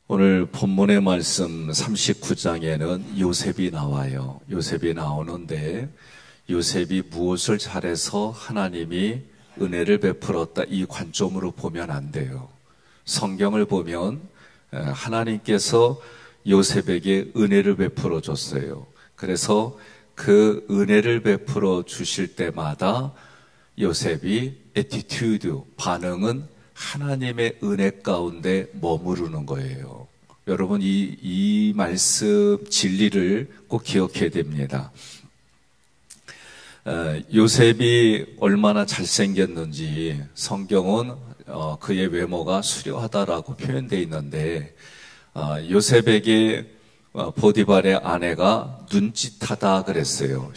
오늘 본문의 말씀 39장에는 요셉이 나와요. 요셉이 나오는데 요셉이 무엇을 잘해서 하나님이 은혜를 베풀었다, 이 관점으로 보면 안 돼요. 성경을 보면 하나님께서 요셉에게 은혜를 베풀어 줬어요. 그래서 그 은혜를 베풀어 주실 때마다 요셉이 애티튜드, 반응은 하나님의 은혜 가운데 머무르는 거예요. 여러분, 이 말씀 진리를 꼭 기억해야 됩니다. 요셉이 얼마나 잘생겼는지 성경은 그의 외모가 수려하다라고 표현되어 있는데, 요셉에게 보디발의 아내가 눈짓하다 그랬어요.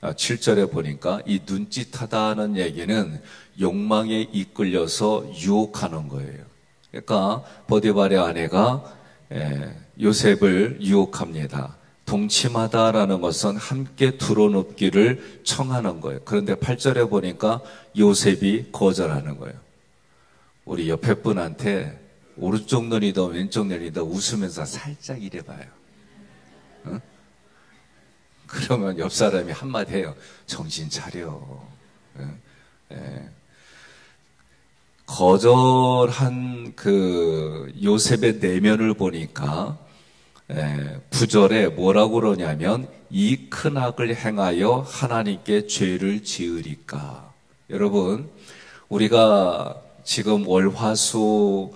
7절에 보니까 이 눈짓하다는 얘기는 욕망에 이끌려서 유혹하는 거예요. 그러니까 보디발의 아내가 요셉을 유혹합니다. 동침하다라는 것은 함께 두루눕기를 청하는 거예요. 그런데 8절에 보니까 요셉이 거절하는 거예요. 우리 옆에 분한테 오른쪽 눈이다 왼쪽 눈이다 웃으면서 살짝 이래봐요. 응? 그러면 옆 사람이 한마디 해요. 정신 차려. 응? 거절한 그 요셉의 내면을 보니까 9절에 뭐라고 그러냐면 이 큰 악을 행하여 하나님께 죄를 지으리까. 여러분, 우리가 지금 월화수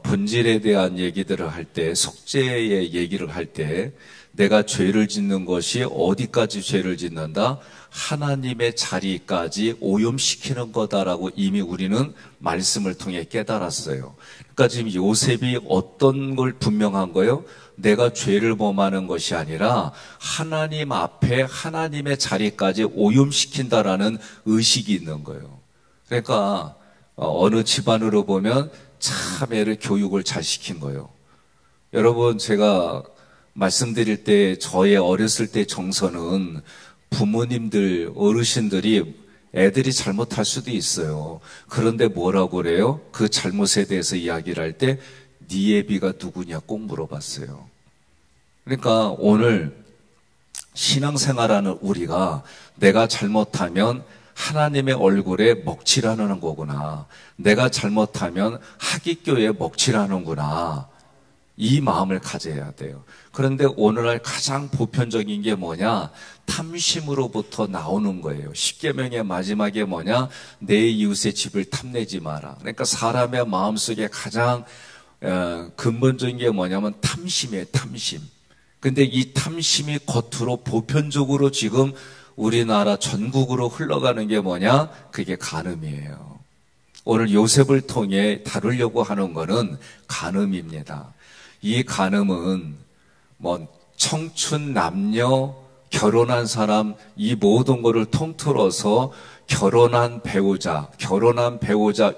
본질에 대한 얘기들을 할 때, 속죄의 얘기를 할 때 내가 죄를 짓는 것이 어디까지 죄를 짓는다? 하나님의 자리까지 오염시키는 거다라고 이미 우리는 말씀을 통해 깨달았어요. 그러니까 지금 요셉이 어떤 걸 분명한 거예요? 내가 죄를 범하는 것이 아니라 하나님 앞에 하나님의 자리까지 오염시킨다라는 의식이 있는 거예요. 그러니까 어느 집안으로 보면 참 애를 교육을 잘 시킨 거예요. 여러분, 제가 말씀드릴 때 저의 어렸을 때 정서는 부모님들, 어르신들이 애들이 잘못할 수도 있어요. 그런데 뭐라고 그래요? 그 잘못에 대해서 이야기를 할 때 네 애비가 누구냐 꼭 물어봤어요. 그러니까 오늘 신앙생활하는 우리가 내가 잘못하면 하나님의 얼굴에 먹칠하는 거구나, 내가 잘못하면 하기교에 먹칠하는구나, 이 마음을 가져야 돼요. 그런데 오늘날 가장 보편적인 게 뭐냐? 탐심으로부터 나오는 거예요. 십계명의 마지막에 뭐냐? 내 이웃의 집을 탐내지 마라. 그러니까 사람의 마음속에 가장 근본적인 게 뭐냐면 탐심이에요. 탐심. 근데 이 탐심이 겉으로 보편적으로 지금 우리나라 전국으로 흘러가는 게 뭐냐? 그게 간음이에요. 오늘 요셉을 통해 다루려고 하는 거는 간음입니다. 이 간음은 뭐 청춘, 남녀, 결혼한 사람, 이 모든 것을 통틀어서 결혼한 배우자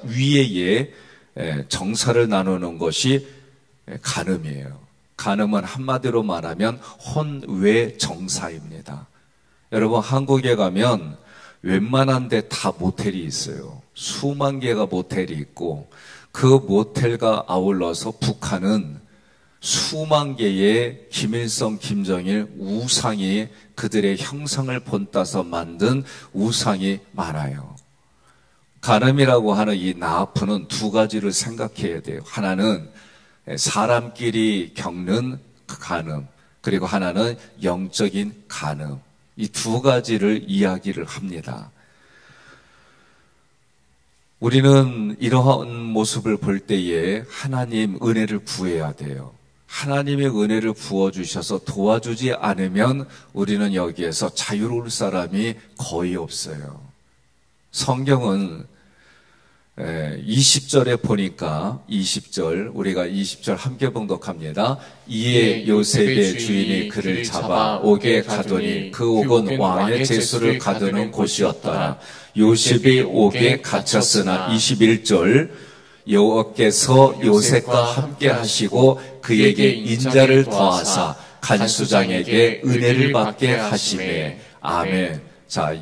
위에 정사를 나누는 것이 간음이에요. 간음은 한마디로 말하면 혼외정사입니다. 여러분, 한국에 가면 웬만한 데 다 모텔이 있어요. 수만 개가 모텔이 있고, 그 모텔과 아울러서 북한은 수만 개의 김일성, 김정일 우상이, 그들의 형상을 본따서 만든 우상이 많아요. 간음이라고 하는 이 나아프는 두 가지를 생각해야 돼요. 하나는 사람끼리 겪는 간음, 그리고 하나는 영적인 간음. 이 두 가지를 이야기를 합니다. 우리는 이러한 모습을 볼 때에 하나님 은혜를 구해야 돼요. 하나님의 은혜를 부어주셔서 도와주지 않으면 우리는 여기에서 자유로울 사람이 거의 없어요. 성경은 20절에 보니까 20절, 우리가 20절 함께 봉독합니다. 이에 요셉의 주인이 그를 잡아 옥에 가두니 그 옥은 왕의 제수를 가두는 곳이었더라. 요셉이 옥에 갇혔으나 21절, 여호와께서 요셉과 함께 하시고 그에게 인자를 더하사 간수장에게 은혜를 받게 하시매. 아멘. 자,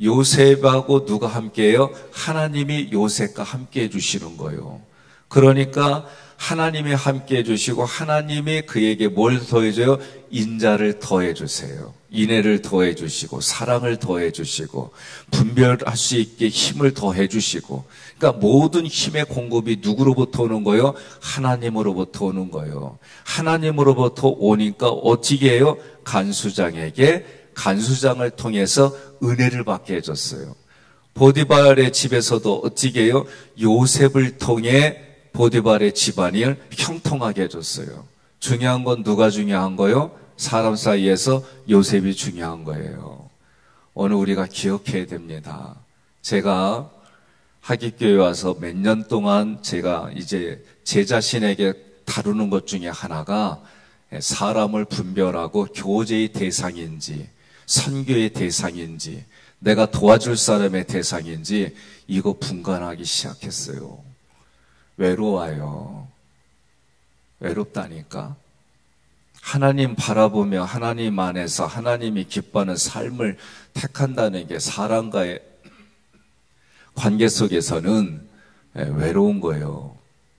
요셉하고 누가 함께해요? 하나님이 요셉과 함께 해주시는 거예요. 그러니까 하나님이 함께 해주시고 하나님이 그에게 뭘 더해줘요? 인자를 더해주세요. 인애를 더해주시고 사랑을 더해주시고 분별할 수 있게 힘을 더해주시고, 그러니까 모든 힘의 공급이 누구로부터 오는 거예요? 하나님으로부터 오는 거예요. 하나님으로부터 오니까 어떻게 해요? 간수장에게 간수장을 통해서 은혜를 받게 해줬어요. 보디발의 집에서도 어떻게 해요? 요셉을 통해 보디발의 집안을 형통하게 해줬어요. 중요한 건 누가 중요한 거예요? 사람 사이에서 요셉이 중요한 거예요. 오늘 우리가 기억해야 됩니다. 제가 하깃교회 와서 몇 년 동안 제가 이제 제 자신에게 다루는 것 중에 하나가 사람을 분별하고 교제의 대상인지 선교의 대상인지 내가 도와줄 사람의 대상인지 이거 분간하기 시작했어요. 외로워요. 외롭다니까. 하나님 바라보며 하나님 안에서 하나님이 기뻐하는 삶을 택한다는 게 사람과의 관계 속에서는 외로운 거예요.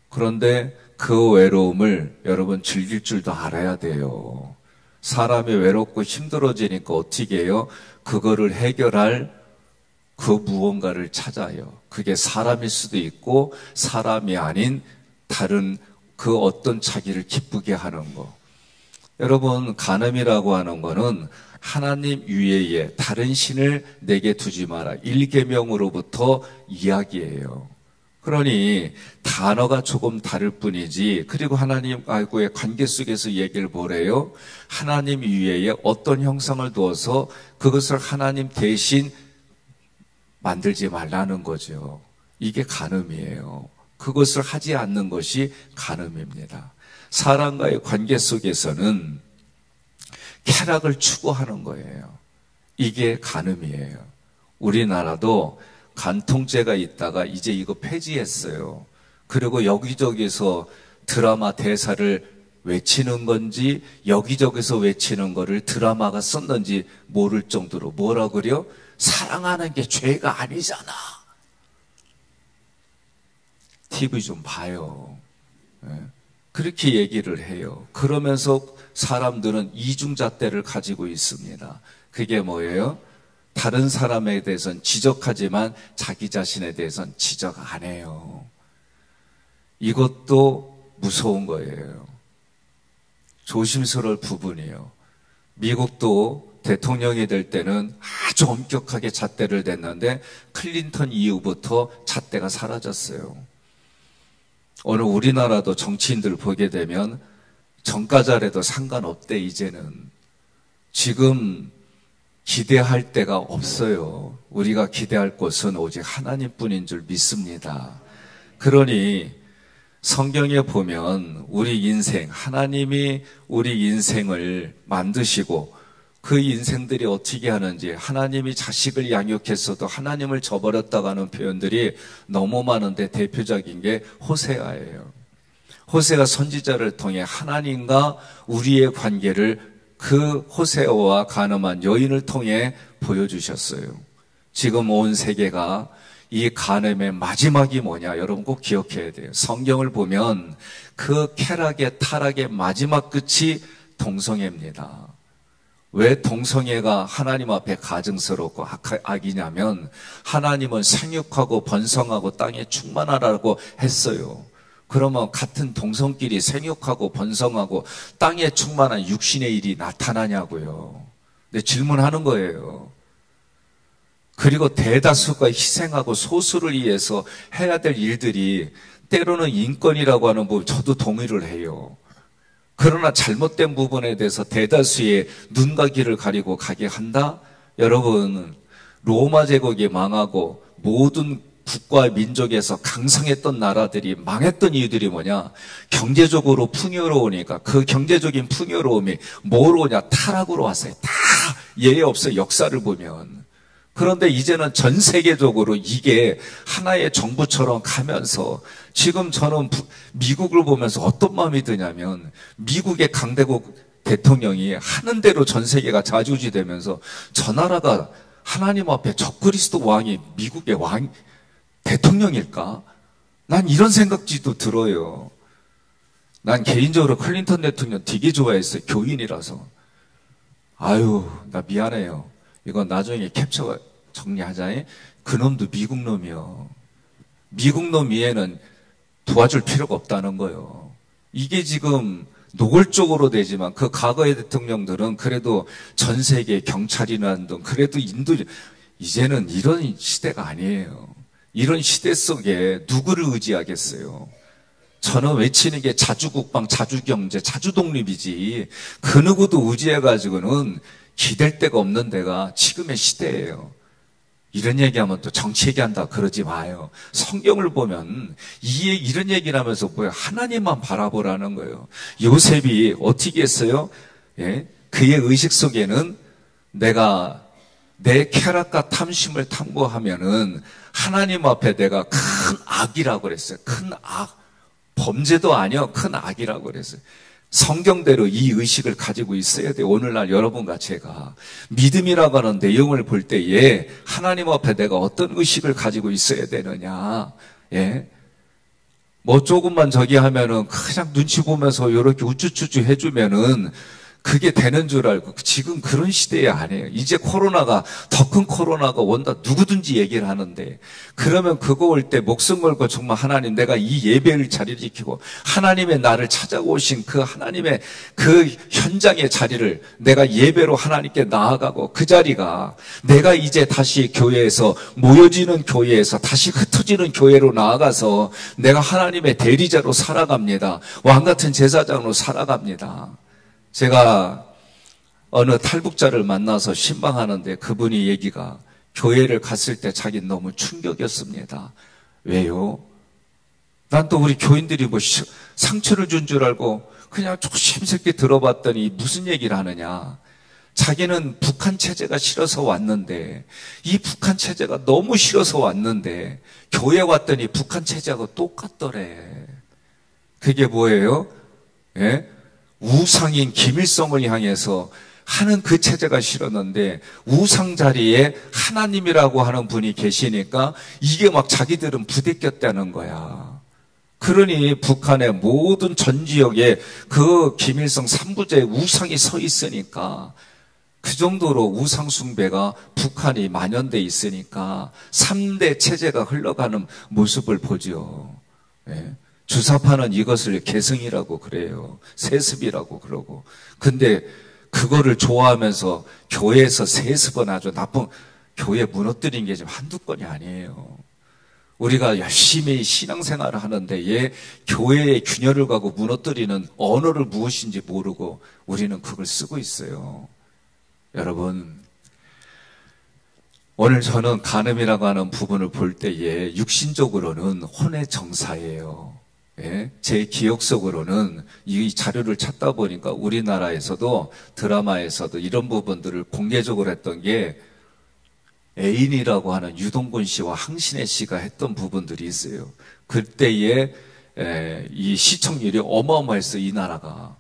그런데 그 외로움을 여러분 즐길 줄도 알아야 돼요. 사람이 외롭고 힘들어지니까 어떻게 해요? 그거를 해결할 그 무언가를 찾아요. 그게 사람일 수도 있고 사람이 아닌 다른 그 어떤 자기를 기쁘게 하는 거. 여러분, 간음이라고 하는 거는 하나님 위에 다른 신을 내게 두지 마라. 1계명으로부터 이야기예요. 그러니 단어가 조금 다를 뿐이지, 그리고 하나님과의 관계 속에서 얘기를 뭐래요? 하나님 위에 어떤 형상을 두어서 그것을 하나님 대신 만들지 말라는 거죠. 이게 간음이에요. 그것을 하지 않는 것이 간음입니다. 사람과의 관계 속에서는 쾌락을 추구하는 거예요. 이게 간음이에요. 우리나라도 간통죄가 있다가 이제 이거 폐지했어요. 그리고 여기저기서 드라마 대사를 외치는 건지 여기저기서 외치는 거를 드라마가 썼는지 모를 정도로 뭐라 그래요? 사랑하는 게 죄가 아니잖아. TV 좀 봐요. 그렇게 얘기를 해요. 그러면서 사람들은 이중잣대를 가지고 있습니다. 그게 뭐예요? 다른 사람에 대해서는 지적하지만 자기 자신에 대해서는 지적 안 해요. 이것도 무서운 거예요. 조심스러울 부분이에요. 미국도 대통령이 될 때는 아주 엄격하게 잣대를 댔는데 클린턴 이후부터 잣대가 사라졌어요. 오늘 우리나라도 정치인들 보게 되면 정가잘해도 상관없대. 이제는 지금 기대할 데가 없어요. 우리가 기대할 곳은 오직 하나님뿐인 줄 믿습니다. 그러니 성경에 보면 우리 인생, 하나님이 우리 인생을 만드시고 그 인생들이 어떻게 하는지, 하나님이 자식을 양육했어도 하나님을 저버렸다고 하는 표현들이 너무 많은데 대표적인 게 호세아예요. 호세아 선지자를 통해 하나님과 우리의 관계를 그 호세아와 간음한 여인을 통해 보여주셨어요. 지금 온 세계가 이 간음의 마지막이 뭐냐? 여러분 꼭 기억해야 돼요. 성경을 보면 그 쾌락의 타락의 마지막 끝이 동성애입니다. 왜 동성애가 하나님 앞에 가증스럽고 악이냐면 하나님은 생육하고 번성하고 땅에 충만하라고 했어요. 그러면 같은 동성끼리 생육하고 번성하고 땅에 충만한 육신의 일이 나타나냐고요. 근데 질문하는 거예요. 그리고 대다수가 희생하고 소수를 위해서 해야 될 일들이 때로는 인권이라고 하는 부분 저도 동의를 해요. 그러나 잘못된 부분에 대해서 대다수의 눈과 귀를 가리고 가게 한다? 여러분, 로마 제국이 망하고 모든 국가 민족에서 강성했던 나라들이 망했던 이유들이 뭐냐? 경제적으로 풍요로우니까 그 경제적인 풍요로움이 뭐로 오냐? 타락으로 왔어요. 다 예외 없어요. 역사를 보면. 그런데 이제는 전 세계적으로 이게 하나의 정부처럼 가면서 지금 저는 미국을 보면서 어떤 마음이 드냐면 미국의 강대국 대통령이 하는 대로 전 세계가 좌지우지되면서 저 나라가 하나님 앞에 적그리스도 왕이 미국의 왕 대통령일까? 난 이런 생각지도 들어요. 난 개인적으로 클린턴 대통령 되게 좋아했어요. 교인이라서. 아유, 나 미안해요. 이건 나중에 캡처 정리하자니. 그놈도 미국 놈이요. 미국 놈 이해는 도와줄 필요가 없다는 거예요. 이게 지금 노골적으로 되지만 그 과거의 대통령들은 그래도 전 세계 경찰이나 등 그래도 인도 이제는 이런 시대가 아니에요. 이런 시대 속에 누구를 의지하겠어요? 저는 외치는 게 자주국방, 자주경제, 자주독립이지 그 누구도 의지해가지고는 기댈 데가 없는 데가 지금의 시대예요. 이런 얘기하면 또 정치 얘기한다 그러지 마요. 성경을 보면 이런 얘기를 하면서 뭐야? 하나님만 바라보라는 거예요. 요셉이 어떻게 했어요? 예? 그의 의식 속에는 내가 내 쾌락과 탐심을 탐구하면은 하나님 앞에 내가 큰 악이라고 그랬어요. 큰 악. 범죄도 아니요. 큰 악이라고 그랬어요. 성경대로 이 의식을 가지고 있어야 돼요. 오늘날 여러분과 제가 믿음이라고 하는 내용을 볼 때에 하나님 앞에 내가 어떤 의식을 가지고 있어야 되느냐. 예. 뭐 조금만 저기 하면은 그냥 눈치 보면서 이렇게 우쭈쭈쭈 해주면은 그게 되는 줄 알고 지금 그런 시대에 아니에요. 이제 코로나가 더 큰 코로나가 온다 누구든지 얘기를 하는데 그러면 그거 올 때 목숨 걸고 정말 하나님 내가 이 예배를 자리를 지키고 하나님의 나를 찾아오신 그 하나님의 그 현장의 자리를 내가 예배로 하나님께 나아가고 그 자리가 내가 이제 다시 교회에서 모여지는 교회에서 다시 흩어지는 교회로 나아가서 내가 하나님의 대리자로 살아갑니다. 왕같은 제사장으로 살아갑니다. 제가 어느 탈북자를 만나서 신방하는데 그분이 얘기가 교회를 갔을 때 자기는 너무 충격이었습니다. 왜요? 난 또 우리 교인들이 뭐 상처를 준 줄 알고 그냥 조심스럽게 들어봤더니 무슨 얘기를 하느냐. 자기는 북한 체제가 싫어서 왔는데 이 북한 체제가 너무 싫어서 왔는데 교회 왔더니 북한 체제하고 똑같더래. 그게 뭐예요? 예? 우상인 김일성을 향해서 하는 그 체제가 싫었는데 우상 자리에 하나님이라고 하는 분이 계시니까 이게 막 자기들은 부대꼈다는 거야. 그러니 북한의 모든 전 지역에 그 김일성 3부제에 우상이 서 있으니까 그 정도로 우상 숭배가 북한이 만연돼 있으니까 3대 체제가 흘러가는 모습을 보죠. 예. 주사파는 이것을 계승이라고 그래요. 세습이라고 그러고. 근데 그거를 좋아하면서 교회에서 세습은 아주 나쁜, 교회 무너뜨린 게 지금 한두 건이 아니에요. 우리가 열심히 신앙생활을 하는데 얘 교회의 균열을 가고 무너뜨리는 언어를 무엇인지 모르고 우리는 그걸 쓰고 있어요. 여러분, 오늘 저는 간음이라고 하는 부분을 볼 때에 육신적으로는 혼의 정사예요. 예? 제 기억 속으로는 이 자료를 찾다 보니까 우리나라에서도 드라마에서도 이런 부분들을 공개적으로 했던 게 애인이라고 하는 유동근 씨와 항신혜 씨가 했던 부분들이 있어요. 그때에 이 시청률이 어마어마했어요. 이 나라가.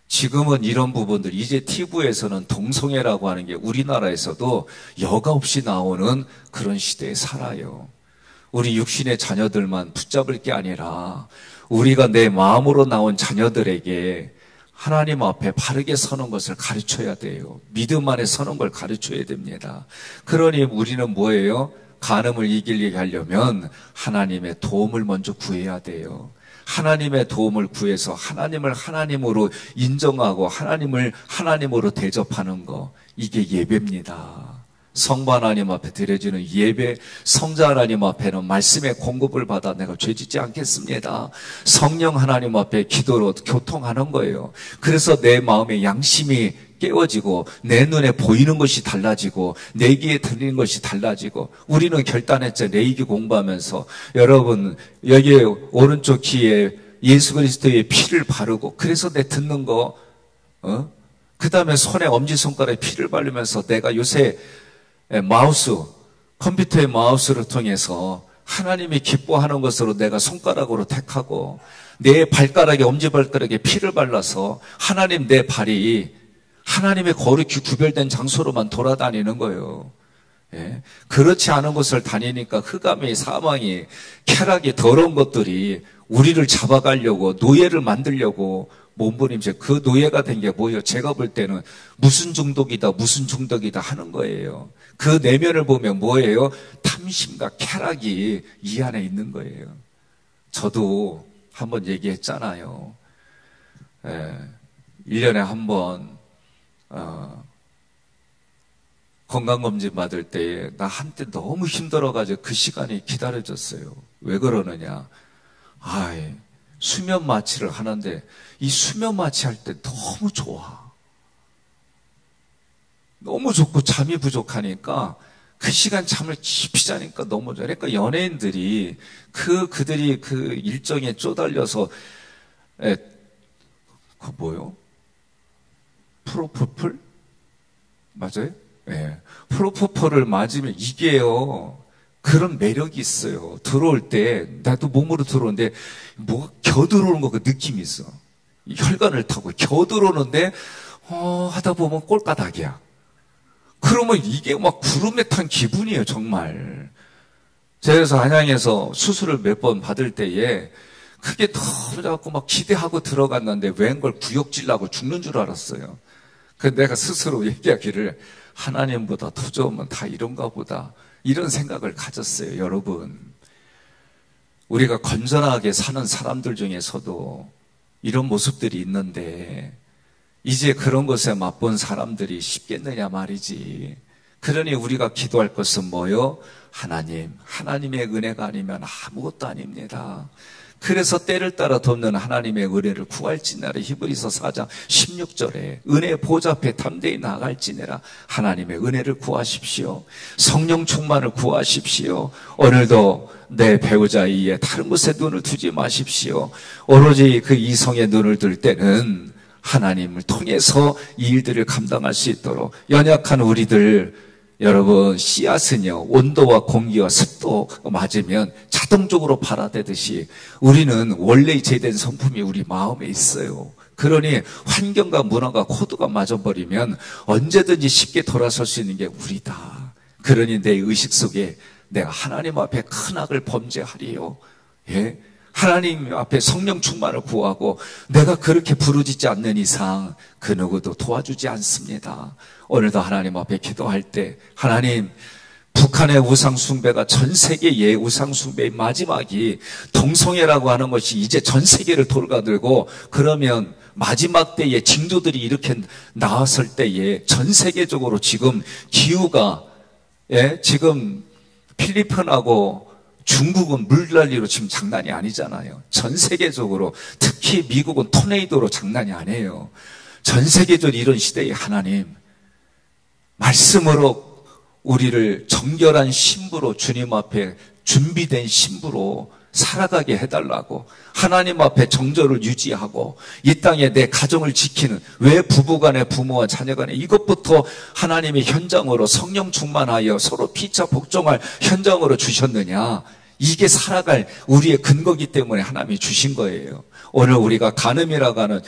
지금은 이런 부분들 이제 TV에서는 동성애라고 하는 게 우리나라에서도 여과 없이 나오는 그런 시대에 살아요. 우리 육신의 자녀들만 붙잡을 게 아니라 우리가 내 마음으로 나온 자녀들에게 하나님 앞에 바르게 서는 것을 가르쳐야 돼요. 믿음 안에 서는 걸 가르쳐야 됩니다. 그러니 우리는 뭐예요? 간음을 이기게 하려면 하나님의 도움을 먼저 구해야 돼요. 하나님의 도움을 구해서 하나님을 하나님으로 인정하고 하나님을 하나님으로 대접하는 거, 이게 예배입니다. 성부 하나님 앞에 드려지는 예배, 성자 하나님 앞에는 말씀의 공급을 받아 내가 죄짓지 않겠습니다. 성령 하나님 앞에 기도로 교통하는 거예요. 그래서 내 마음의 양심이 깨워지고 내 눈에 보이는 것이 달라지고 내 귀에 들리는 것이 달라지고 우리는 결단했죠. 레이기 공부하면서 여러분 여기 오른쪽 귀에 예수 그리스도의 피를 바르고 그래서 내 듣는 거 그 다음에 손에 엄지손가락에 피를 바르면서 내가 요새 마우스, 컴퓨터의 마우스를 통해서 하나님이 기뻐하는 것으로 내가 손가락으로 택하고 내 발가락에 엄지발가락에 피를 발라서 하나님 내 발이 하나님의 거룩히 구별된 장소로만 돌아다니는 거예요. 예? 그렇지 않은 곳을 다니니까 흑암이, 사망이, 쾌락이, 더러운 것들이 우리를 잡아가려고 노예를 만들려고 몸부림쳐. 그 노예가 된 게 뭐예요? 제가 볼 때는 무슨 중독이다 무슨 중독이다 하는 거예요. 그 내면을 보면 뭐예요? 탐심과 쾌락이 이 안에 있는 거예요. 저도 한번 얘기했잖아요. 1년에 한 번 건강검진 받을 때 나 한때 너무 힘들어가지고 그 시간이 기다려졌어요. 왜 그러느냐? 수면 마취를 하는데 이 수면 마취할 때 너무 좋아. 너무 좋고 잠이 부족하니까 그 시간 잠을 깊이 자니까 너무 좋아. 그러니까 연예인들이 그들이 그 일정에 쪼달려서 그 뭐요? 프로포폴? 맞아요? 예. 프로포폴을 맞으면 이게요. 그런 매력이 있어요. 들어올 때 나도 몸으로 들어오는데 뭐가 겨 들어오는 거 그 느낌이 있어. 혈관을 타고 겨 들어오는데 하다 보면 꼴까닥이야. 그러면 이게 막 구름에 탄 기분이에요, 정말. 제가 그래서 안양에서 수술을 몇 번 받을 때에 그게 너무 자꾸 막 기대하고 들어갔는데 웬걸 구역질 나고 죽는 줄 알았어요. 그 내가 스스로 얘기하기를 하나님보다 더 좋으면 다 이런가 보다. 이런 생각을 가졌어요, 여러분. 우리가 건전하게 사는 사람들 중에서도 이런 모습들이 있는데 이제 그런 것에 맛본 사람들이 쉽겠느냐 말이지. 그러니 우리가 기도할 것은 뭐요? 하나님의 은혜가 아니면 아무것도 아닙니다. 그래서 때를 따라 돕는 하나님의 은혜를 구할지내라. 히브리서 4장 16절에 은혜의 보좌 앞에 담대히 나아갈지내라. 하나님의 은혜를 구하십시오. 성령 충만을 구하십시오. 오늘도 내 배우자 이에 다른 곳에 눈을 두지 마십시오. 오로지 그 이성의 눈을 들 때는 하나님을 통해서 이 일들을 감당할 수 있도록 연약한 우리들 여러분 씨앗은요 온도와 공기와 습도 맞으면 자동적으로 발화되듯이 우리는 원래 제된 성품이 우리 마음에 있어요. 그러니 환경과 문화가 코드가 맞아버리면 언제든지 쉽게 돌아설 수 있는 게 우리다. 그러니 내 의식 속에 내가 하나님 앞에 큰 악을 범죄하리요. 예? 하나님 앞에 성령 충만을 구하고 내가 그렇게 부르짖지 않는 이상 그 누구도 도와주지 않습니다. 오늘도 하나님 앞에 기도할 때 하나님 북한의 우상숭배가 전 세계의 우상숭배의 마지막이 동성애라고 하는 것이 이제 전 세계를 돌아들고 그러면 마지막 때에 징조들이 이렇게 나왔을 때에 전 세계적으로 지금 기후가 지금 필리핀하고 중국은 물난리로 지금 장난이 아니잖아요. 전 세계적으로 특히 미국은 토네이도로 장난이 아니에요. 전 세계적으로 이런 시대에 하나님 말씀으로 우리를 정결한 신부로 주님 앞에 준비된 신부로 살아가게 해달라고 하나님 앞에 정절을 유지하고 이 땅에 내 가정을 지키는 왜 부부간에 부모와 자녀간에 이것부터 하나님의 현장으로 성령 충만하여 서로 피차 복종할 현장으로 주셨느냐. 이게 살아갈 우리의 근거기 때문에 하나님이 주신 거예요. 오늘 우리가 간음이라고 하는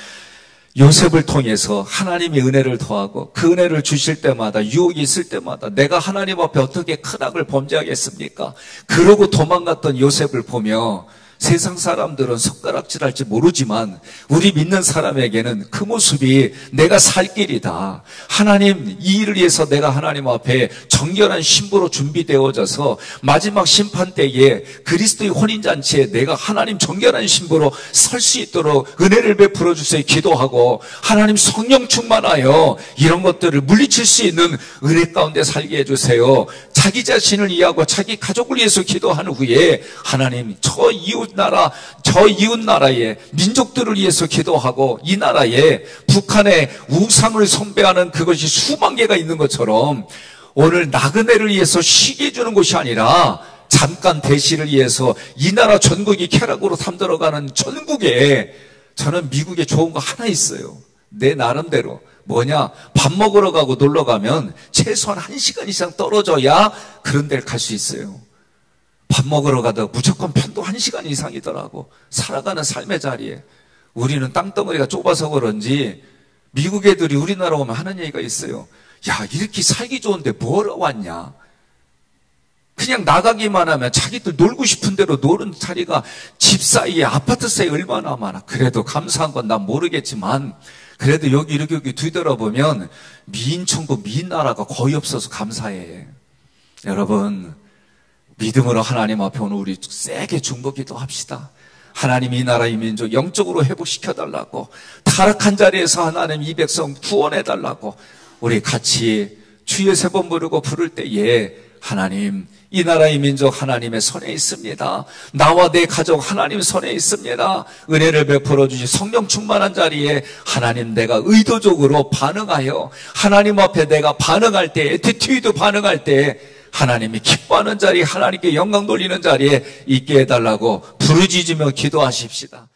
요셉을 통해서 하나님의 은혜를 더하고 그 은혜를 주실 때마다 유혹이 있을 때마다 내가 하나님 앞에 어떻게 큰 악을 범죄하겠습니까? 그러고 도망갔던 요셉을 보며 세상 사람들은 손가락질할지 모르지만 우리 믿는 사람에게는 그 모습이 내가 살 길이다. 하나님 이 일을 위해서 내가 하나님 앞에 정결한 신부로 준비되어져서 마지막 심판 때에 그리스도의 혼인잔치에 내가 하나님 정결한 신부로 설 수 있도록 은혜를 베풀어 주세요 기도하고 하나님 성령 충만하여 이런 것들을 물리칠 수 있는 은혜 가운데 살게 해주세요. 자기 자신을 이해하고 자기 가족을 위해서 기도한 후에 하나님 저 이웃 나라의 민족들을 위해서 기도하고 이 나라에 북한의 우상을 숭배하는 그것이 수만 개가 있는 것처럼 오늘 나그네를 위해서 쉬게 해주는 것이 아니라 잠깐 대시를 위해서 이 나라 전국이 쾌락으로 잠들어가는 전국에 저는 미국에 좋은 거 하나 있어요. 내 나름대로. 뭐냐? 밥 먹으러 가고 놀러 가면 최소한 1시간 이상 떨어져야 그런 데를 갈 수 있어요. 밥 먹으러 가다가 무조건 편도 1시간 이상이더라고. 살아가는 삶의 자리에. 우리는 땅덩어리가 좁아서 그런지 미국 애들이 우리나라 오면 하는 얘기가 있어요. 야, 이렇게 살기 좋은데 뭐하러 왔냐? 그냥 나가기만 하면 자기들 놀고 싶은 대로 노는 자리가 집 사이에 아파트 사이에 얼마나 많아. 그래도 감사한 건 난 모르겠지만 그래도 여기 이렇게 뒤돌아보면 미인천국 미인나라가 거의 없어서 감사해. 여러분 믿음으로 하나님 앞에 오늘 우리 세게 중보기도 합시다. 하나님 이 나라 이 민족 영적으로 회복시켜달라고, 타락한 자리에서 하나님 이 백성 구원해달라고 우리 같이 주의 세 번 부르고 부를 때에 하나님 이 나라 이 민족 하나님의 손에 있습니다. 나와 내 가족 하나님 손에 있습니다. 은혜를 베풀어 주시 성령 충만한 자리에 하나님 내가 의도적으로 반응하여 하나님 앞에 내가 반응할 때 애티튜드 반응할 때 하나님이 기뻐하는 자리, 하나님께 영광 돌리는 자리에 있게 해달라고 부르짖으며 기도하십시다.